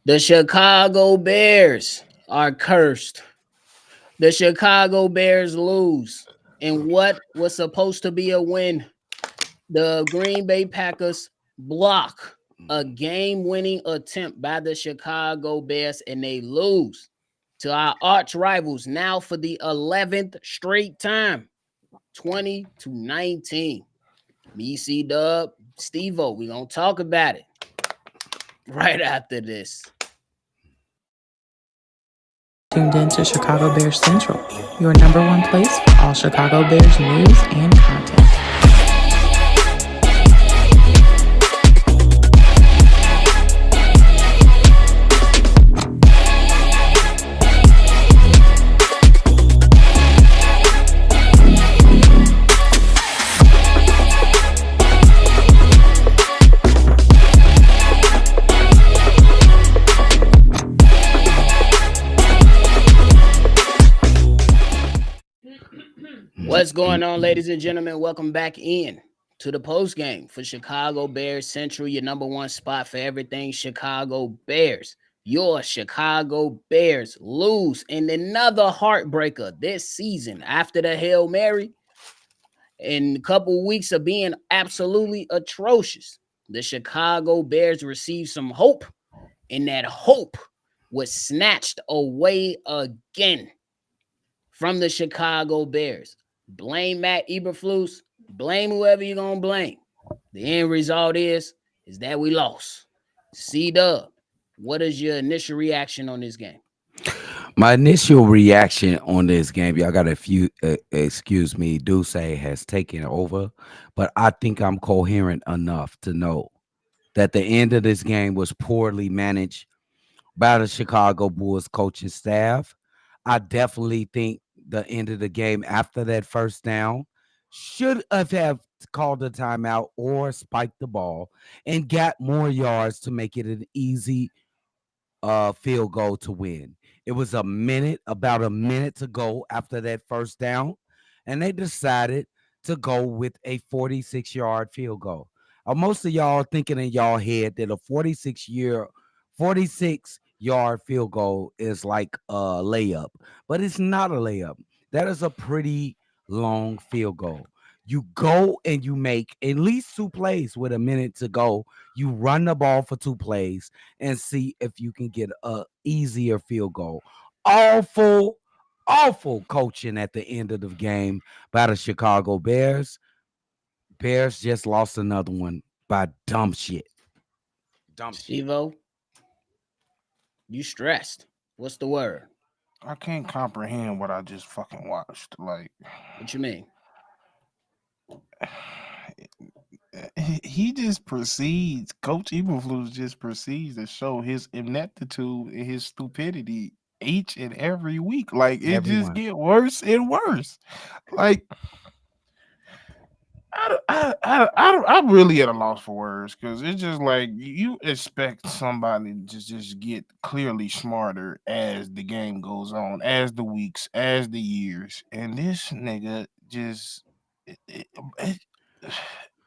The Chicago Bears are cursed. The Chicago Bears lose in what was supposed to be a win. The Green Bay Packers block a game-winning attempt by the Chicago Bears and they lose to our arch rivals now for the 11th straight time, 20-19. Me, C Dub, Steve-O, we gonna talk about it right after this. Tuned in to Chicago Bears Central, your number one place for all Chicago Bears news and content. What's going on, ladies and gentlemen? Welcome back in to the post game for Chicago Bears Central, your number one spot for everything Chicago Bears. Your Chicago Bears lose in another heartbreaker this season after the Hail Mary and a couple weeks of being absolutely atrocious. The Chicago Bears received some hope, and that hope was snatched away again from the Chicago Bears. Blame Matt Eberflus, blame whoever you're gonna blame. The end result is that we lost. C-Dub, what is your initial reaction on this game? My initial reaction on this game, y'all got a few, excuse me, Duce has taken over, but I think I'm coherent enough to know that the end of this game was poorly managed by the Chicago Bulls coaching staff. I definitely think the end of the game after that first down should have called a timeout or spiked the ball and got more yards to make it an easy field goal to win. It was about a minute to go after that first down, and they decided to go with a 46-yard field goal. Most of y'all thinking in y'all head that a 46-yard field goal is like a layup, but it's not a layup. That is a pretty long field goal. You go and you make at least two plays with a minute to go. You run the ball for two plays and see if you can get a easier field goal. Awful, awful coaching at the end of the game by the Chicago Bears. Bears just lost another one by dumb shit. Steve-O, you stressed. What's the word? I can't comprehend what I just fucking watched. Like, What you mean? he just proceeds. Coach Eberflus just proceeds to show his ineptitude and his stupidity each and every week. Like, it just get worse and worse. Like, I'm really at a loss for words because it's just like you expect somebody to just get clearly smarter as the game goes on, as the weeks, as the years, and this nigga just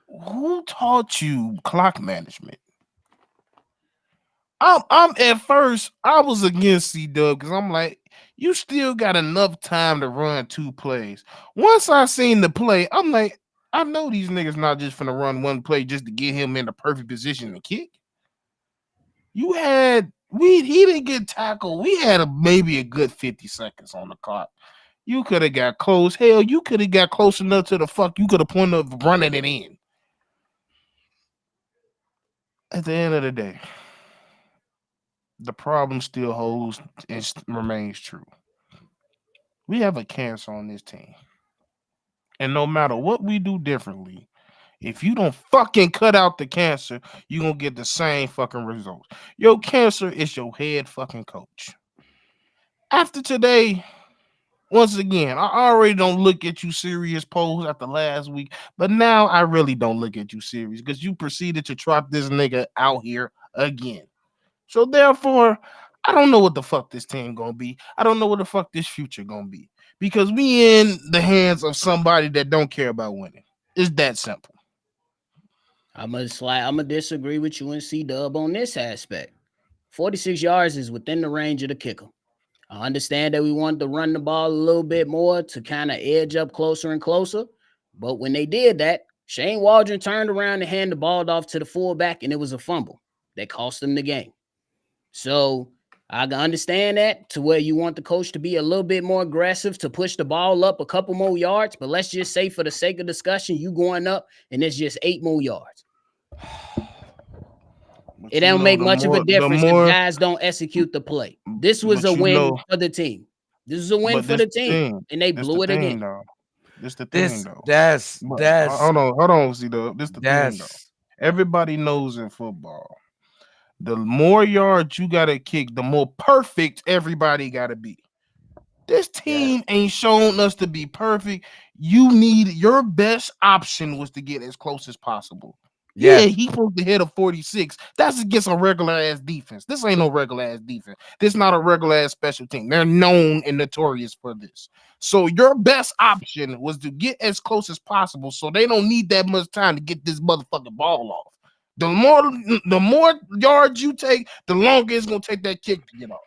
who taught you clock management? I'm at first I was against C-Dub because I'm like, you still got enough time to run two plays. Once I seen the play, I'm like, I know these niggas not just finna run one play just to get him in the perfect position to kick. He didn't get tackled. We had maybe a good 50 seconds on the clock. You could have got close. Hell, you could have got close enough to the fuck. You could have pointed up running it in. At the end of the day, the problem still holds and remains true. We have a cancer on this team. And no matter what we do differently, if you don't fucking cut out the cancer, you're going to get the same fucking results. Your cancer is your head fucking coach. After today, once again, I already don't look at you serious, Pose, after last week. But now I really don't look at you serious because you proceeded to trot this nigga out here again. So therefore, I don't know what the fuck this team going to be. I don't know what the fuck this future going to be. Because we in the hands of somebody that don't care about winning. It's that simple. I'm gonna disagree with you and C-Dub on this aspect. 46 yards is within the range of the kicker. I understand that we wanted to run the ball a little bit more to kind of edge up closer and closer. But when they did that, Shane Waldron turned around and handed the ball off to the fullback, and it was a fumble that cost them the game. So I can understand that to where you want the coach to be a little bit more aggressive to push the ball up a couple more yards. But let's just say, for the sake of discussion, you going up and it's just 8 more yards. It don't make much of a difference if guys don't execute the play. This was a win for the team. This is a win for the team, and they blew it again. This the thing, though. That's hold on, C-Dub. This the thing, though. Everybody knows in football, the more yards you gotta kick, the more perfect everybody gotta be. This team ain't shown us to be perfect. You need your best option was to get as close as possible. Yeah, he supposed to hit a 46. That's against a regular ass defense. This ain't no regular ass defense. This not a regular ass special team. They're known and notorious for this. So your best option was to get as close as possible, so they don't need that much time to get this motherfucking ball off. The more yards you take, the longer it's gonna take that kick to get off.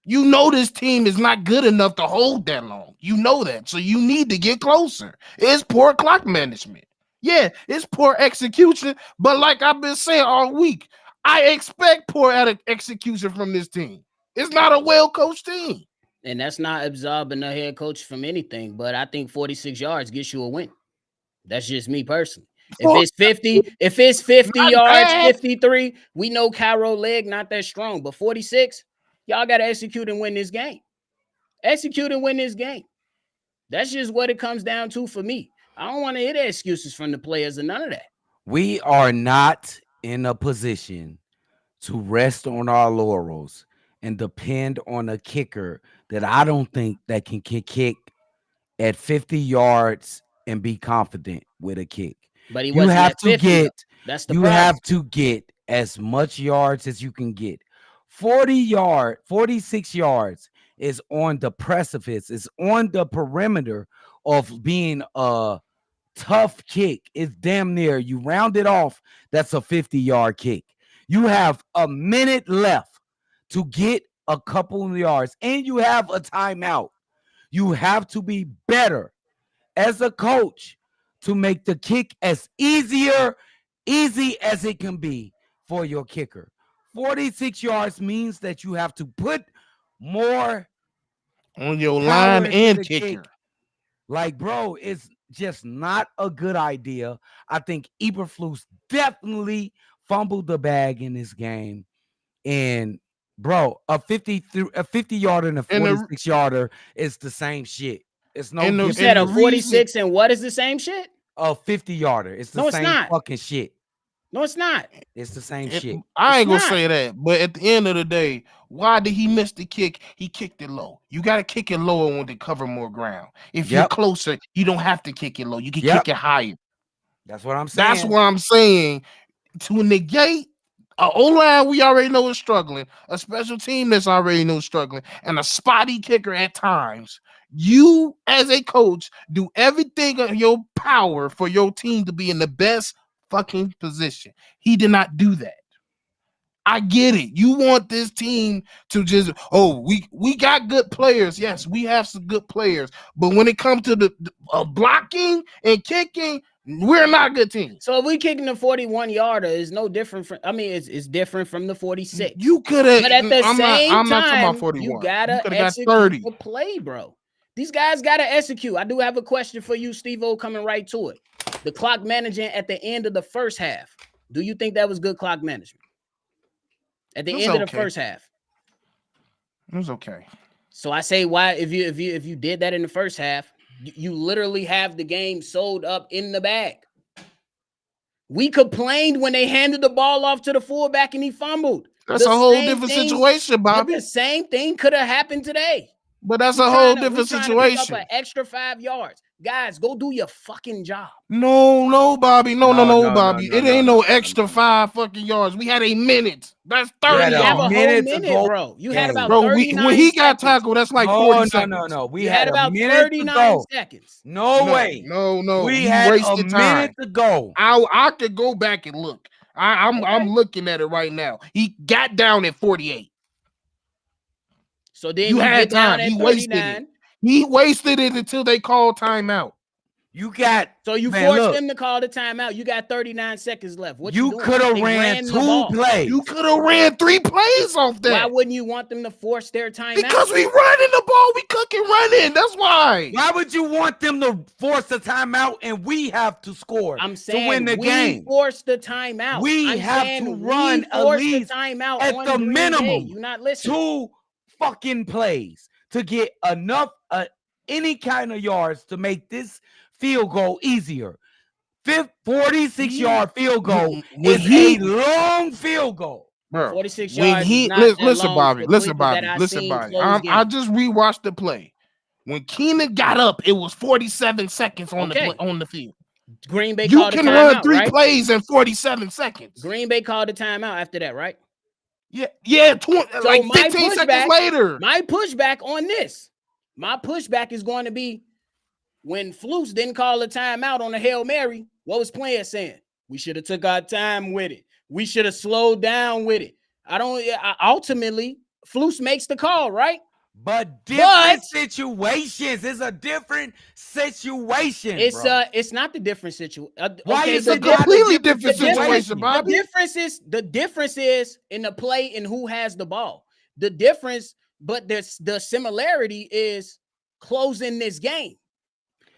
You know this team is not good enough to hold that long. You know that, so you need to get closer. It's poor clock management. Yeah, it's poor execution, but like I've been saying all week, I expect poor execution from this team. It's not a well-coached team. And that's not absolving the head coach from anything, but I think 46 yards gets you a win. That's just me personally. If it's 50 yards, 53, we know Cairo leg not that strong, but 46, y'all got to execute and win this game. Execute and win this game. That's just what it comes down to for me. I don't want to hear the excuses from the players and none of that. We are not in a position to rest on our laurels and depend on a kicker that I don't think that can kick at 50 yards and be confident with a kick. But he wasn't at 50. That's the problem. Have to get as much yards as you can get. 46 yards is on the precipice, is on the perimeter of being a tough kick. It's damn near, you round it off, that's a 50-yard kick. You have a minute left to get a couple of yards, and you have a timeout. You have to be better as a coach to make the kick as easy as it can be for your kicker. 46 yards means that you have to put more on your line and kicker. Like, bro, it's just not a good idea. I think Eberflus definitely fumbled the bag in this game. And, bro, a 50-yarder and a 46-yarder is the same shit. It's no different. You said a 46 and what is the same shit? A 50-yarder. It's the same fucking shit. No, it's not. It's the same shit. I ain't gonna say that, but at the end of the day, why did he miss the kick? He kicked it low. You got to kick it lower when to cover more ground. If you're closer, you don't have to kick it low. You can kick it higher. That's what I'm saying. That's what I'm saying. To negate an O-line we already know is struggling, a special team that's already know struggling, and a spotty kicker at times, you as a coach do everything in your power for your team to be in the best fucking position. He did not do that. I get it. You want this team to just, we got good players. Yes, we have some good players. But when it comes to the blocking and kicking, we're not a good team. So if we kicking the 41-yarder, it's no different from, it's different from the 46. You could have, but at the same I'm not time, talking about 41. You gotta execute the play, bro. These guys gotta execute. I do have a question for you, Steve-O, coming right to it. The clock management at the end of the first half. Do you think that was good clock management? At the end of the first half. It was okay. So I say, why, if you did that in the first half, you literally have the game sold up in the bag. We complained when they handed the ball off to the fullback and he fumbled. That's a whole different situation, Bobby. The same thing could have happened today. But that's a whole different situation. To pick up an extra 5 yards. Guys, go do your fucking job. No, Bobby. No, Bobby. It ain't no extra 5 fucking yards. We had a minute. That's 30. You have a whole minute, bro. You had about 39 when he got tackled, that's like 40 seconds. No. We had about 39 seconds. No way. No. We had a minute to go. I could go back and look. I'm looking at it right now. He got down at 48. So then You had get down time. at He wasted 39. it. He wasted it until they called timeout. You got So you forced them to call the timeout. You got 39 seconds left. What you doing? could have ran 2 plays. You could have ran 3 plays off that. Why wouldn't you want them to force their timeout? Because we running the ball, we cooking running. That's why. Why would you want them to force the timeout and we have to score I'm saying to win the game? Force the timeout. We have to run at least timeout at the minimum You're not listening. 2 fucking plays to get enough any kind of yards to make this field goal easier. 46-yard field goal is a long field goal. Bro, 46 yards. Listen, Bobby. I just rewatched the play. When Keenan got up, it was 47 seconds on the field. Green Bay you called can a timeout, run 3 right? plays in 47 seconds. Green Bay called a timeout after that, right? Yeah, 15 seconds later. My pushback on this, is going to be when Flus didn't call a timeout on a Hail Mary. What was Player saying? We should have took our time with it. We should have slowed down with it. Ultimately, Flus makes the call, right? But different situations. It's a different situation. It's not the different situation. Why is it a completely different situation, Bobby? The difference is in the play and who has the ball. The difference, but the similarity is closing this game.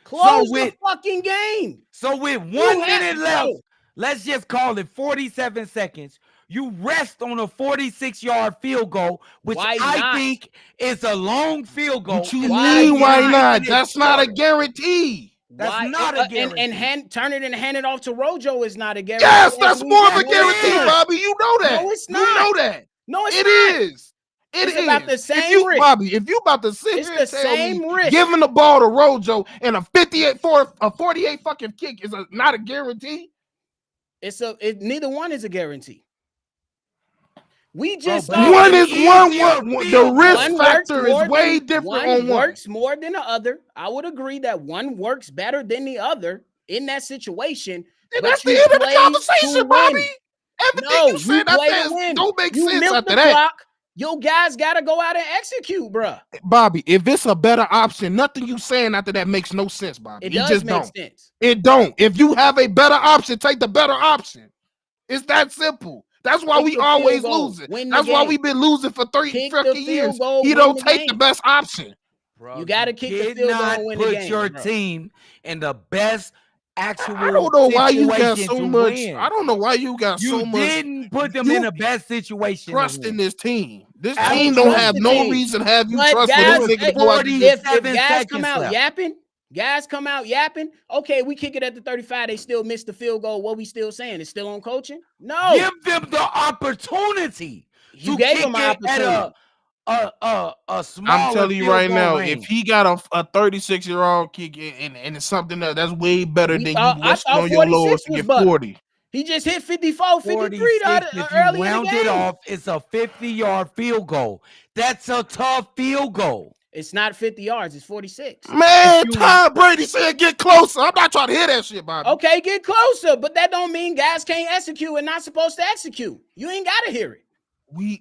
Close the fucking game. So with 1 minute left, let's just call it 47 seconds. You rest on a 46-yard field goal, which I think is a long field goal. What you mean, why not? That's not a guarantee. That's not a guarantee. And turn it and hand it off to Rojo is not a guarantee. Yes, that's more of a guarantee, Bobby. You know that. No, it's not. You know that. No, it's not. It is. It's about the same risk. Bobby, if you about to sit it's here the and tell same me risk. giving the ball to Rojo and a 48 fucking kick is not a guarantee. Neither one is a guarantee. We just one is one. The risk factor is way different on one. Works more than the other. I would agree that one works better than the other in that situation. And that's the end of the conversation, Bobby. Everything you said don't make sense after that. Clock. Your guys got to go out and execute, bro. Bobby, if it's a better option, nothing you saying after that makes no sense, Bobby. It does make sense. It don't. If you have a better option, take the better option. It's that simple. That's why we always losing. That's why we've been losing for 30 fucking years. He don't take the best option. Bro, you got to kick the field goal and win the game. Put your team in the best actual. I don't know why you got so much. Win. I don't know why you got so much. You didn't put them in the best situation. Trust in this team. This team don't have no reason to have you trust in this nigga. If guys come out yapping, okay, we kick it at the 35. They still missed the field goal. What we still saying? It's still on coaching? No. Give them the opportunity. You gave them an opportunity. A small. I'm telling you right now, if he got a 36-year-old kick and it's something that's way better than you resting on your lowers to get 40. He just hit 54, 53 if you round it off, it's a 50-yard field goal. That's a tough field goal. It's not 50 yards, it's 46. Man, Tom Brady said get closer. I'm not trying to hear that shit, Bobby. Okay, get closer, but that don't mean guys can't execute and not supposed to execute. You ain't got to hear it.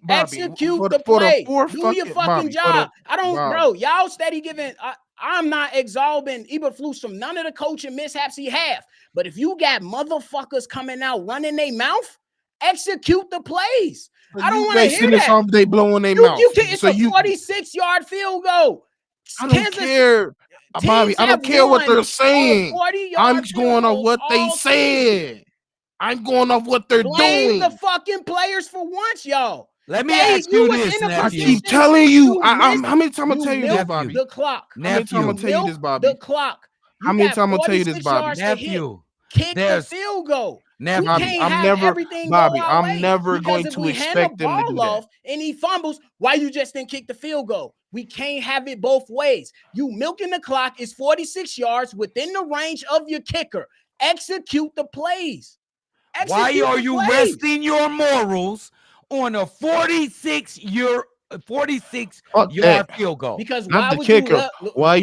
Execute the play. Do your fucking job. Bro, y'all steady giving. I'm not exalting Eberflus from none of the coaching mishaps he have. But if you got motherfuckers coming out running their mouth, execute the plays. I don't want to hear that. They blowing their mouth. It's a 46-yard field goal. I don't care, Bobby. I don't care what they're saying. I'm going on what they said. I'm going off what they're doing. The fucking players for once, y'all. Let me ask you this, nephew. I keep telling you. How many times I tell you this, Bobby? The clock. How many times I tell you this, Bobby? The clock. How many times I tell you this, Bobby? Nephew. Kick the field goal. Bobby, I'm never going to expect them to do that. And he fumbles. Why you just didn't kick the field goal? We can't have it both ways. You milking the clock is 46 yards within the range of your kicker. Execute the plays. Why are you resting your morals on a 46-yard field goal? Because why would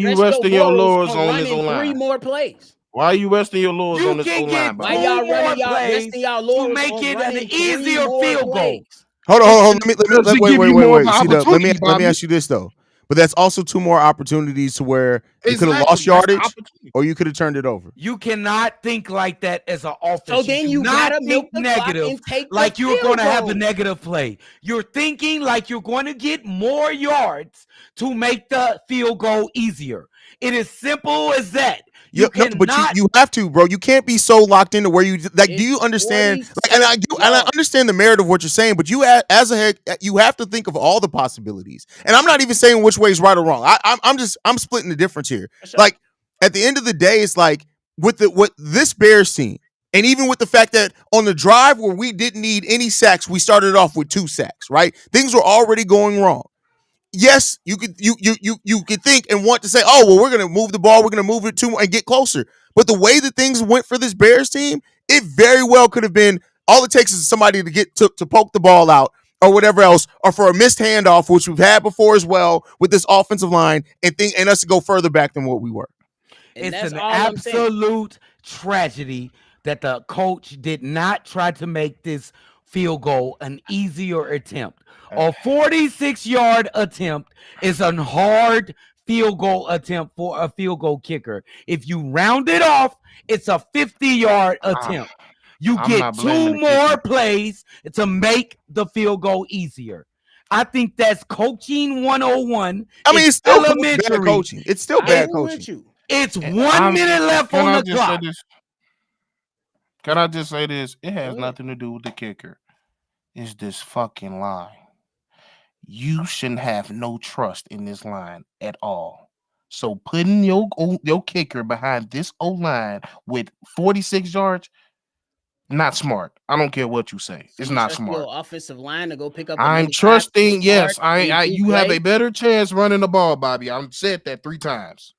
you resting your laurels on his own line? 3 more plays? Why are you resting your laws You on this can O-line, get Why Bobby? y'all two more running y'all plays resting y'all to laurels make on it an running 3 easier more field goal. plays? Hold on, hold on. Because to give you more of Wait. an See, opportunity, let me Bobby. ask you this though. But that's also 2 more opportunities to where you could have lost Exactly. That's the yardage opportunity. or you could have turned it over. You cannot think like that as an So offense. then You you do not gotta milk think the clock negative and take the like you're going field to have a goal. negative play. You're thinking like you're going to get more yards to make the field goal easier. It is simple as that. You No, but cannot. you have to, bro. You can't be so locked into where you like. Do you It's understand? Like, 46 and I yards. understand the merit of what you're saying, but you as a head, you have to think of all the possibilities. And I'm not even saying which way is right or wrong. I'm splitting the difference here. For sure. Like at the end of the day, it's like with this Bears team, and even with the fact that on the drive where we didn't need any sacks, we started off with 2 sacks. Right, things were already going wrong. Yes, you could think and want to say, oh well, we're gonna move the ball, we're gonna move it to and get closer. But the way that things went for this Bears team, it very well could have been all it takes is somebody to get to poke the ball out or whatever else, or for a missed handoff, which we've had before as well with this offensive line, and us to go further back than what we were. And It's that's an all I'm saying. absolute tragedy that the coach did not try to make this field goal an easier attempt. A 46-yard attempt is a hard field goal attempt for a field goal kicker. If you round it off, it's a 50-yard attempt. You I'm get not blaming 2 the more kicker. plays to make the field goal easier. I think that's coaching 101. I mean, it's still bad elementary. coaching. It's still I bad agree coaching. with you. It's 1 I'm- minute left Can on I the just say clock. this? Can I just say this? It has Go ahead. nothing to do with the kicker. It's this fucking line. You shouldn't have no trust in this line at all. So putting your kicker behind this O line with 46 yards, not smart. I don't care what you say. So It's you not trust smart. your offensive line to go pick up I'm another 5, 6 trusting. Yes, yards in 2 you have a plays? better chance running the ball, Bobby. I've said that 3 times.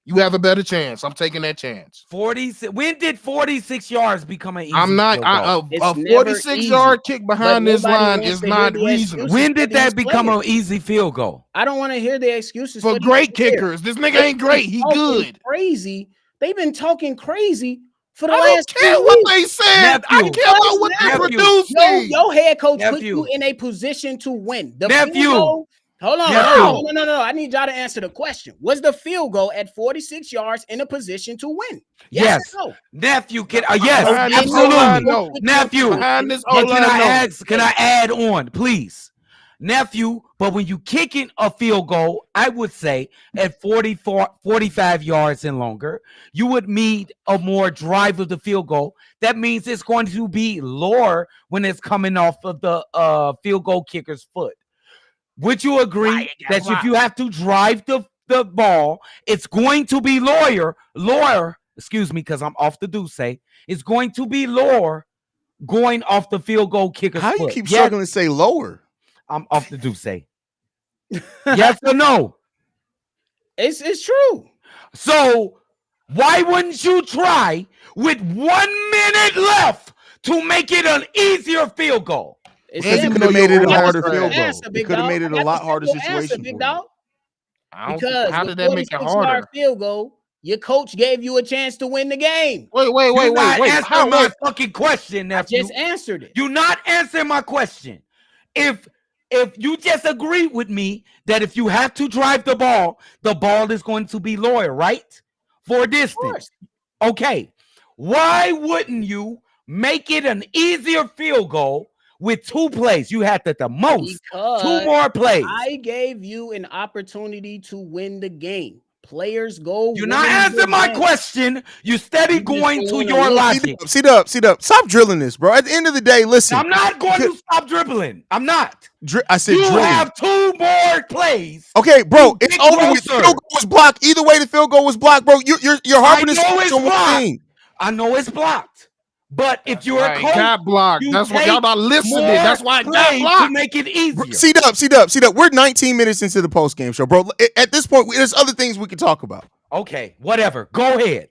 You have a better chance. I'm taking that chance. 46. When did 46 yards become an easy I'm not. field goal? It's A never 46-yard easy. kick But behind this nobody line wants is to hear not the reasonable. excuses When for did these that become players. an easy field goal? I don't want to hear the excuses For these great players. kickers, this nigga They've ain't great. He been talking good. Crazy. They've been talking crazy for the I don't last 2 care what weeks. they said. I Nephew. care about what they Nephew. producing. Your head coach put Nephew. you in a position to win. The Nephew. field goal. Hold on. Nephew. No. I need y'all to answer the question. Was the field goal at 46 yards in a position to win? Yes. Or no? Nephew, yes, Behind this absolutely. O-line, no. Nephew. Behind this But can O-line, I no. ask, can I add on, please? Nephew, but when you kicking a field goal, I would say at 45 yards and longer, you would need a more drive of the field goal. That means it's going to be lower when it's coming off of the field goal kicker's foot. Would you agree that if you have to drive the ball, it's going to be lower, excuse me, because I'm off the Duce, it's going to be lower going off the field goal kicker's How foot. you keep struggling to say lower? I'm off the Duce. Yes or no? It's true. So why wouldn't you try with 1 minute left to make it an easier field goal? It's Because you simple. could have made it a I got harder the simple field goal. answer, It big could have dog. made it I a got lot the harder simple answer, situation big for dog. you. Because How with did that make it 46-yard harder? field goal, your coach gave you a chance to win the game. You're not Wait. answering my fucking question, I nephew. just answered it. You're not answering my question. If you just agree with me that if you have to drive the ball is going to be lower, right? For distance. Okay. Why wouldn't you make it an easier field goal with 2 plays? You had the most Because 2 more plays. I gave you an opportunity to win the game. Players go. You're not answering my question. You steady going to your logic. Seat up. Stop drilling this, bro. At the end of the day, listen. I'm not going to stop dribbling. I'm not. I said you drilling. have 2 more plays. Okay, bro, it's over with. The field goal was blocked. Either way, the field goal was blocked, bro. You're harping this on one thing. I know it's blocked. But if you're a coach, it got blocked. That's why y'all not listening. That's why it got blocked. To make it easier. Seat up. We're 19 minutes into the post game show, bro. At this point, there's other things we can talk about. Okay, whatever. Go ahead.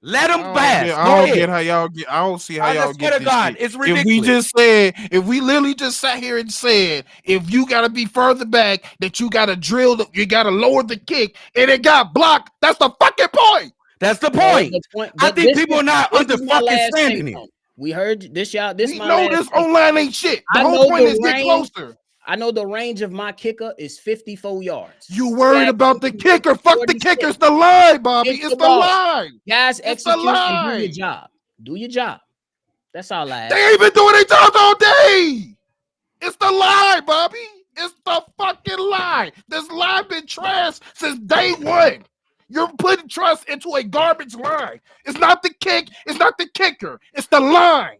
Let them pass. I don't get how y'all get. I don't see how y'all get this shit. It's ridiculous. If we literally just sat here and said, if you got to be further back, that you got to drill, you got to lower the kick, and it got blocked. That's the fucking point. That's the No, point. the point. I But think people are not this is my last take understanding on it. it. We heard this, y'all. This We my know last this take. online ain't shit. The I whole know point the is get range. closer. I know the range of my kicker is 54 yards. You worried about the Execute kicker? Fuck the 46. kicker. It's the line, Bobby. Kick It's the the ball. line. Guys, It's the execute and do your line. job. Do your job. That's all I They ask. ain't been doing their jobs all day. It's the lie, Bobby. It's the fucking lie. This line been trash since day one. You're putting trust into a garbage line. It's not the kick. It's not the kicker. It's the line.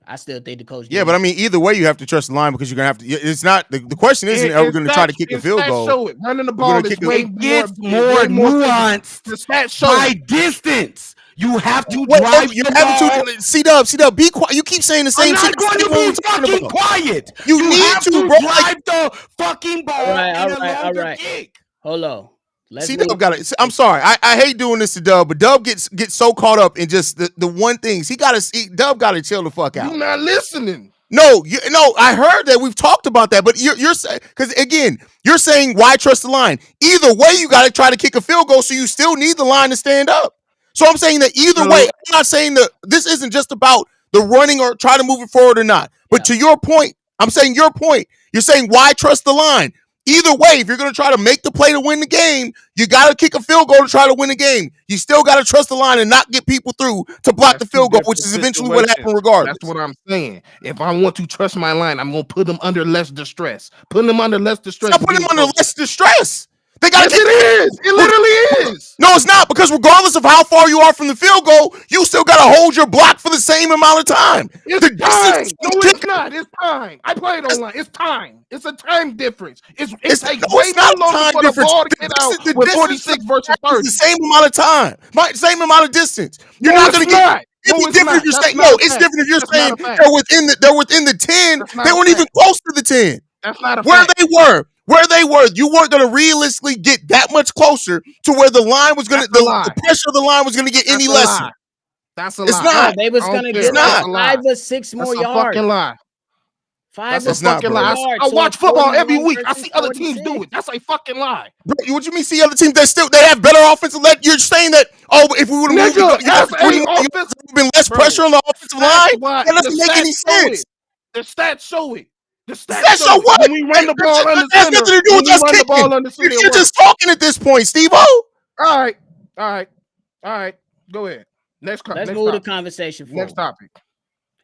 I still think the coach. Yeah, but I mean, either way, you have to trust the line because you're gonna have to. It's not the question isn't are we going to try to kick a field goal? Show it. Running the ball is way It gets more nuanced the stats show by it. distance. You have to Wait, drive your the ball. attitude. C-Dub, be quiet. You keep saying the I'm same shit. not going to be fucking quiet. You need have to, to bro. drive the fucking ball All right, in a longer kick. Hold on. C-Dub got it. I'm sorry. I hate doing this to Dub, but Dub gets so caught up in just the one things. Dub got to chill the fuck out. You're not listening. No, I heard that. We've talked about that, but you're saying, because again, you're saying why trust the line? Either way, you got to try to kick a field goal, so you still need the line to stand up. So I'm saying that either way, I'm not saying that this isn't just about the running or try to move it forward or not. But to your point, I'm saying your point. You're saying why trust the line? Either way, if you're going to try to make the play to win the game, you got to kick a field goal to try to win the game. You still got to trust the line and not get people through to block the field goal, which is eventually what happened regardless. That's what I'm saying. If I want to trust my line, I'm going to put them under less distress. Putting them under less distress. Stop putting them under less distress. They got it is. It literally is. No, it's not, because regardless of how far you are from the field goal, you still got to hold your block for the same amount of time. It's time. No, it's not. It's time. I played online. It's time. It's a time difference. It takes way too long for the ball to get out with 46 versus 30. It's the same amount of time, same amount of distance. You're not going to get. It'd be different if you're saying it's different if you're saying they're within the 10. They weren't even close to the 10. That's not a fact. Where they were, you weren't going to realistically get that much closer to where the line was going to, the pressure of the line was going to get any less. That's a lie. It's not. They was going to get 5 or 6 more yards. That's a fucking lie. 5 or 6 more yards. I watch football every week. I see other teams do it. That's a fucking lie. Bro, what you mean see other teams that they have better offensive line? You're saying that, if we would have moved, been less pressure on the offensive line? That doesn't make any sense. The stats show it. The stats show what? When we run the ball under center. That's nothing to do with us kicking. You're just talking at this point, Steve-O. All right. Go ahead. Let's move the conversation forward. Next topic.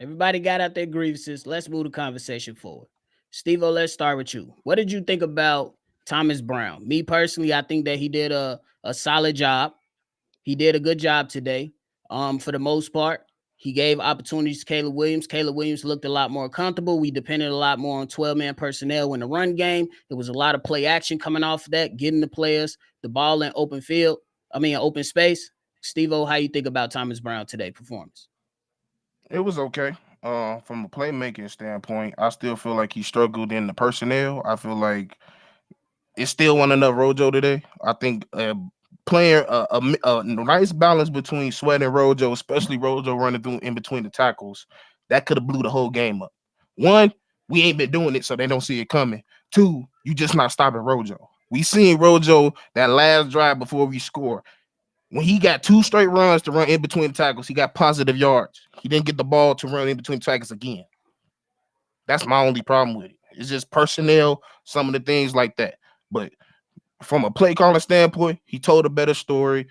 Everybody got out their grievances. Let's move the conversation forward. Steve-O, let's start with you. What did you think about Thomas Brown? Me personally, I think that he did a solid job. He did a good job today. For the most part, he gave opportunities to Caleb Williams. Caleb Williams looked a lot more comfortable. We depended a lot more on 12-man personnel in the run game. There was a lot of play action coming off of that, getting the players the ball in open space. Steve-O, how you think about Thomas Brown today performance? It was okay. From a playmaking standpoint, I still feel like he struggled in the personnel. I feel like it still wasn't enough Rojo today. I think playing a nice balance between Sweat and Rojo, especially Rojo running through in between the tackles, that could have blew the whole game up. 1, we ain't been doing it, so they don't see it coming. 2, you just not stopping Rojo. We seen Rojo that last drive before we score. When he got 2 straight runs to run in between the tackles, he got positive yards. He didn't get the ball to run in between the tackles again. That's my only problem with it. It's just personnel, some of the things like that. But from a play calling standpoint, he told a better story.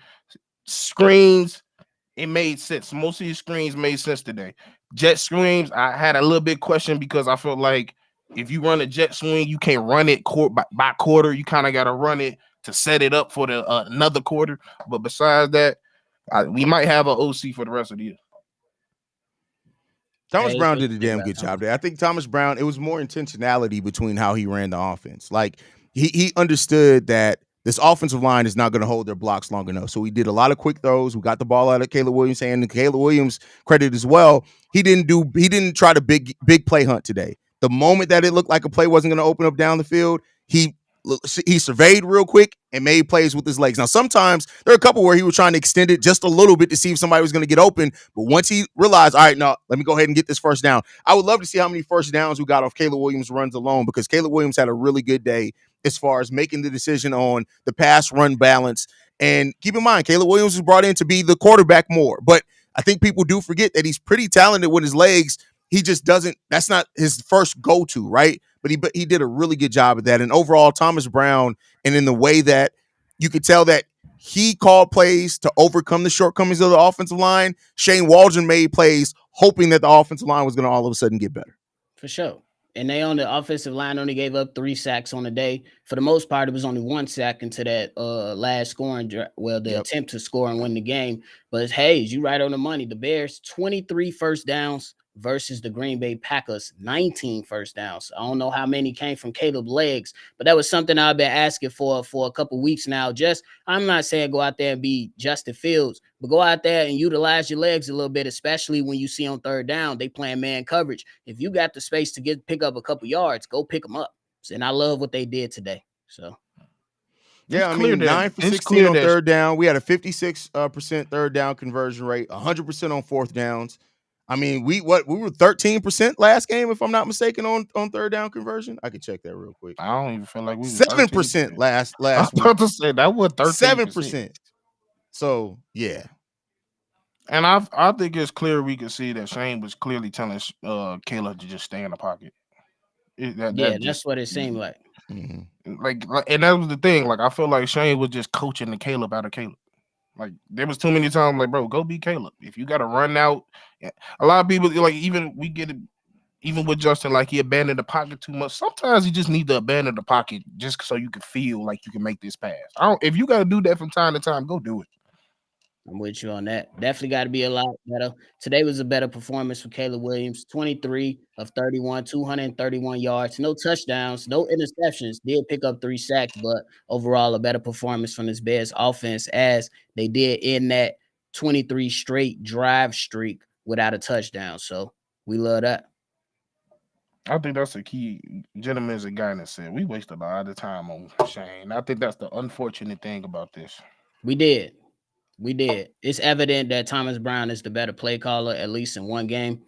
Screens, it made sense. Most of these screens made sense today. Jet screens, I had a little bit question because I felt like if you run a jet swing, you can't run it by quarter. You kind of got to run it to set it up for the another quarter. But besides that, we might have an OC for the rest of the year. Thomas Brown did a damn good job there. I think Thomas Brown, it was more intentionality between how he ran the offense. Like he understood that this offensive line is not going to hold their blocks long enough. So he did a lot of quick throws. We got the ball out of Caleb Williams, and Caleb Williams credit as well. He didn't try to big play hunt today. The moment that it looked like a play wasn't going to open up down the field, he surveyed real quick and made plays with his legs. Now, sometimes there are a couple where he was trying to extend it just a little bit to see if somebody was going to get open. But once he realized, all right, no, let me go ahead and get this first down. I would love to see how many first downs we got off Caleb Williams runs alone, because Caleb Williams had a really good day as far as making the decision on the pass run balance And keep in mind, Caleb Williams was brought in to be the quarterback more. But I think people do forget that he's pretty talented with his legs. He just doesn't, that's not his first go-to, right? But he did a really good job at that. And overall, Thomas Brown, and in the way that you could tell that he called plays to overcome the shortcomings of the offensive line, Shane Waldron made plays hoping that the offensive line was going to all of a sudden get better. For sure. And they on the offensive line only gave up 3 sacks on the day. For the most part, it was only 1 sack into that last scoring, the attempt to score and win the game. But Hayes, you right on the money. The Bears 23 first downs versus the Green Bay Packers 19 first downs. I don't know how many came from Caleb legs, but that was something I've been asking for a couple weeks now. Just I'm not saying go out there and be Justin Fields, but go out there and utilize your legs a little bit, especially when you see on third down they playing man coverage. If you got the space to pick up a couple yards, go pick them up. And I love what they did today. So yeah, I mean, 9 for 16 on third down. We had a 56% third down conversion rate, 100% on fourth downs. I mean, we were 13% last game, if I'm not mistaken, on third down conversion. I can check that real quick. I don't even feel like we 7% last I was week. about to say that was 13%. 7%. So yeah. And I think it's clear we can see that Shane was clearly telling Caleb to just stay in the pocket. That's what it seemed like. Like, and that was the thing. Like, I feel like Shane was just coaching the Caleb out of Caleb. Like, there was too many times, like, bro, go be Caleb. If you got to run out, a lot of people, like, even we get it, even with Justin, like, he abandoned the pocket too much. Sometimes you just need to abandon the pocket just so you can feel like you can make this pass. If you got to do that from time to time, go do it. I'm with you on that. Definitely got to be a lot better. Today was a better performance for Caleb Williams. 23 of 31, 231 yards, no touchdowns, no interceptions. Did pick up 3 sacks, but overall a better performance from this Bears offense as they did in that 23 straight drive streak without a touchdown. So we love that. I think that's the key. Gentleman is a guy that said we wasted a lot of time on Shane. I think that's the unfortunate thing about this. We did. It's evident that Thomas Brown is the better play caller, at least in one game.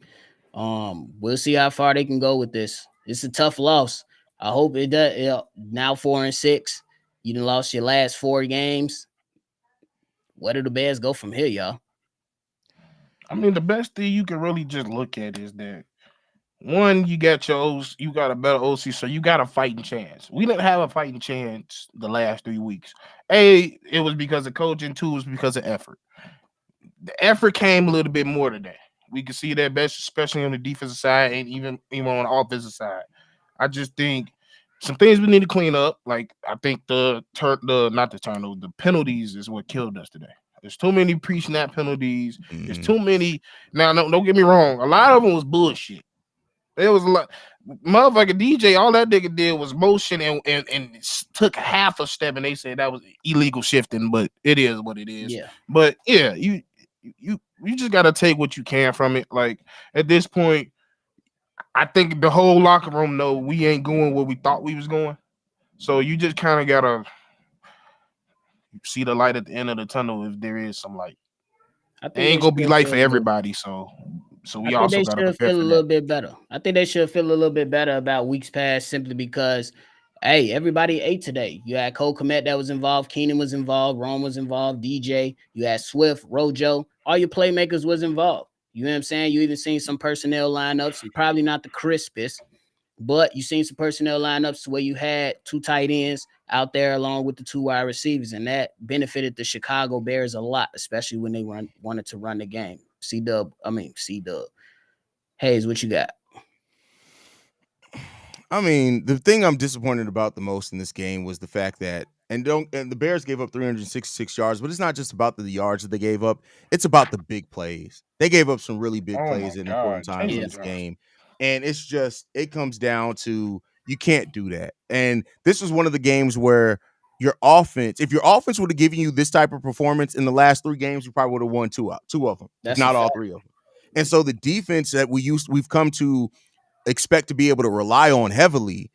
We'll see how far they can go with this. It's a tough loss. I hope it does. Now 4-6. You done lost your last 4 games. Where do the Bears go from here, y'all? I mean, the best thing you can really just look at is that one, you got a better OC, so you got a fighting chance. We didn't have a fighting chance the last 3 weeks. A, it was because of coaching. 2, was because of effort. The effort came a little bit more today. We can see that best, especially on the defensive side and even on the offensive side. I just think some things we need to clean up. Like, I think the penalties is what killed us today. There's too many pre-snap penalties. There's too many. Now, no, don't get me wrong. A lot of them was bullshit. There was a lot. Motherfucker DJ, all that nigga did was motion and took half a step, and they said that was illegal shifting, but it is what it is. Yeah. But yeah, you just gotta take what you can from it. Like, at this point, I think the whole locker room know we ain't going where we thought we was going. So you just kind of gotta see the light at the end of the tunnel if there is some light. It ain't gonna be light for everybody, so we also got to feel a little bit better. I think they should feel a little bit better about weeks past, simply because, hey, everybody ate today. You had Cole Kmet that was involved, Keenan was involved, Rome was involved, DJ. You had Swift, Rojo. All your playmakers was involved. You know what I'm saying? You even seen some personnel lineups, and probably not the crispest, but you seen some personnel lineups where you had 2 tight ends out there along with the 2 wide receivers, and that benefited the Chicago Bears a lot, especially when they wanted to run the game. C-Dub. Hayes, what you got? I mean, the thing I'm disappointed about the most in this game was the fact that and the Bears gave up 366 yards, but it's not just about the yards that they gave up. It's about the big plays. They gave up some really big plays at important times in this game. And it's just, it comes down to, you can't do that. And this was one of the games where your offense, if your offense would have given you this type of performance in the last 3 games, you probably would have won 2 of them, if not all 3 of them. And so the defense that we've come to expect to be able to rely on heavily,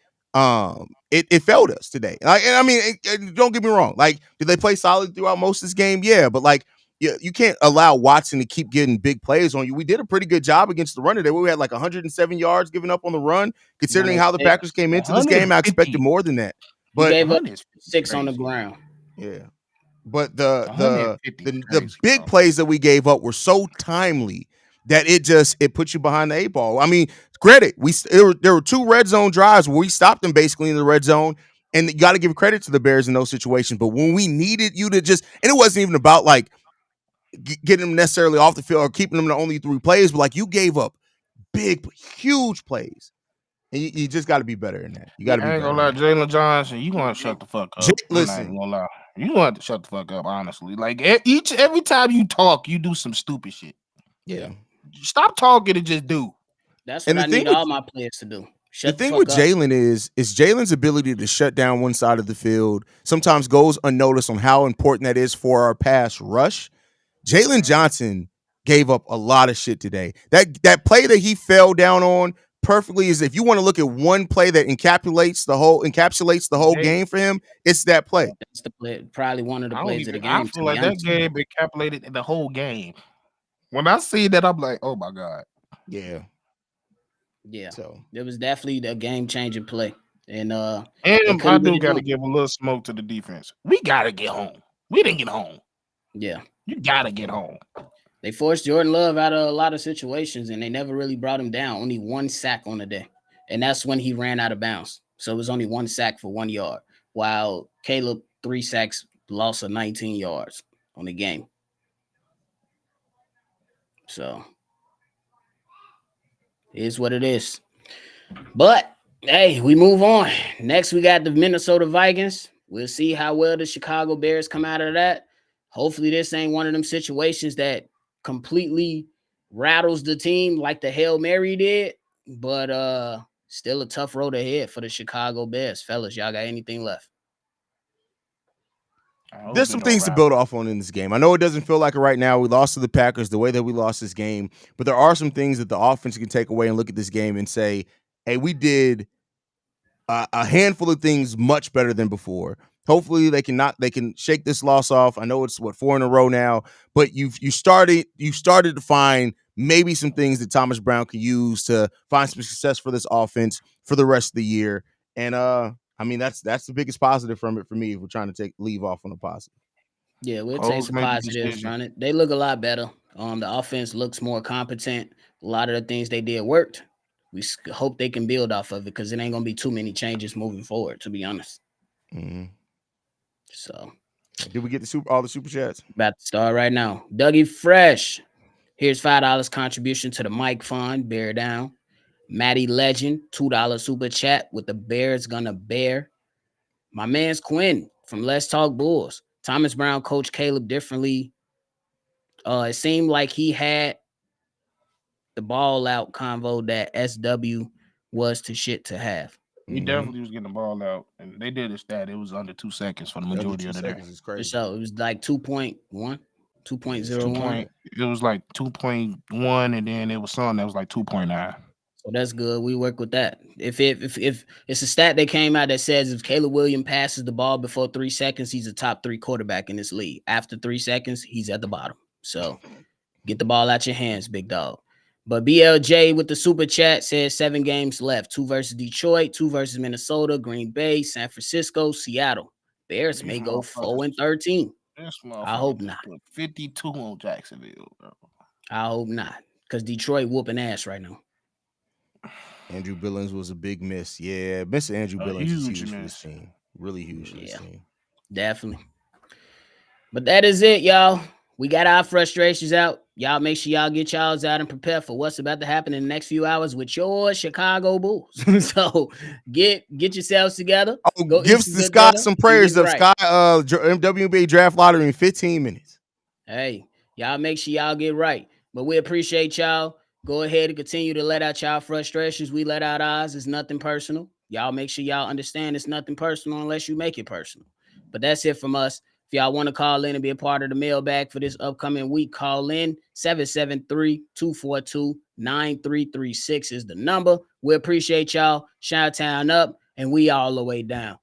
it failed us today. Don't get me wrong. Like, did they play solid throughout most of this game? Yeah, but like, you can't allow Watson to keep getting big plays on you. We did a pretty good job against the run today. We had like 107 yards given up on the run. Considering how the Packers came into this game, I expected more than that. But gave up 6 on the ground. Yeah. but the 150 big crazy, plays that we gave up were so timely that it puts you behind the eight ball. I mean, credit there were two red zone drives where we stopped them basically in the red zone, and you got to give credit to the Bears in those situations. But when we needed you to and it wasn't even about like getting them necessarily off the field or keeping them to only 3 plays, but like you gave up huge plays, and you just got to be better than that. You got bro. to be I ain't better gonna than lie, that. Jalen Johnson, you gonna shut the fuck up. I'm not even Listen, gonna lie. You gonna have to shut the fuck up, honestly. Like every time you talk, you do some stupid shit. yeah. Stop talking and just do. That's And what the I thing need with all my players to do. The Shut the thing with fuck up. Jalen is Jalen's ability to shut down one side of the field sometimes goes unnoticed on how important that is for our pass rush. Jalen Johnson gave up a lot of shit today. That play that he fell down on perfectly is, if you want to look at one play that encapsulates the whole Jay, game for him, it's that play. That's the play, probably one of the I don't plays of the even. I game, to feel be like that honest with you. game encapsulated the whole game. When I see that, I'm like, oh my god. Yeah. Yeah, So it was definitely a game changing play, and they And I couldn't do really do got to it. give a little smoke to the defense. We got to get home. We didn't get home. Yeah, You got to get home. they forced Jordan Love out of a lot of situations, and they never really brought him down. Only one sack on the day, and that's when he ran out of bounds. So it was only one sack for 1 yard, while Caleb 3 sacks, loss of 19 yards on the game. So it is what it is. But hey, we move on. Next, we got the Minnesota Vikings. We'll see how well the Chicago Bears come out of that. Hopefully, this ain't one of them situations that completely rattles the team like the Hail Mary did. But still a tough road ahead for the Chicago Bears. Fellas, y'all got anything left? I hope there's it some don't things to wrap. build off on in this game. I know it doesn't feel like it right now. We lost to the Packers the way that we lost this game, but there are some things that the offense can take away and look at this game and say, hey, we did a handful of things much better than before. Hopefully they can shake this loss off. I know it's 4 in a row now, but you started to find maybe some things that Thomas Brown can use to find some success for this offense for the rest of the year. And I mean that's the biggest positive from it for me if we're trying to leave off on a positive. Yeah, we'll take Coles some made the positives decision. from it. They look a lot better. The offense looks more competent. A lot of the things they did worked. We hope they can build off of it because it ain't gonna be too many changes moving forward, to be honest. Mm-hmm. So, did we get all the super chats? about to start right now. Dougie Fresh, here's $5 contribution to the Mike Fund. Bear down. Maddie Legend, $2 super chat with the Bears gonna bear. My man's Quinn from Let's Talk Bulls. Thomas Brown coached Caleb differently. It seemed like he had the ball out convo that SW was to shit to have. He Mm-hmm. definitely was getting the ball out, and they did his stat. It was under 2 seconds for the Under majority 2 of the day. seconds is crazy. So it was like 2.1, 2.01. It was like 2.1, and then it was something that was like 2.9. So that's good. We work with that. If it's a stat that came out that says if Caleb Williams passes the ball before 3 seconds, he's a top 3 quarterback in this league. After 3 seconds, he's at the bottom. So get the ball out your hands, big dog. But BLJ with the super chat says 7 games left: 2 versus Detroit, 2 versus Minnesota, Green Bay, San Francisco, Seattle. Bears may go 4-13. This I hope not. put 52 on Jacksonville, bro. I hope not, because Detroit whooping ass right now. Andrew Billings was a big miss. Yeah, Mr. Andrew Billings is huge for this miss. team. Really huge for this team. Definitely. But that is it, y'all. We got our frustrations out. Y'all make sure y'all get y'all's out and prepare for what's about to happen in the next few hours with your Chicago Bulls. So get yourselves together. Oh, Go give eat some good Scott dinner some and prayers get up. right. Scott, WNBA draft lottery in 15 minutes. Hey, y'all make sure y'all get right. But we appreciate y'all. Go ahead and continue to let out y'all frustrations. We let out ours. It's nothing personal. Y'all make sure y'all understand it's nothing personal unless you make it personal. But that's it from us. If y'all want to call in and be a part of the mailbag for this upcoming week, call in 773-242-9336 is the number. We appreciate y'all. Chi-Town up, and we all the way down.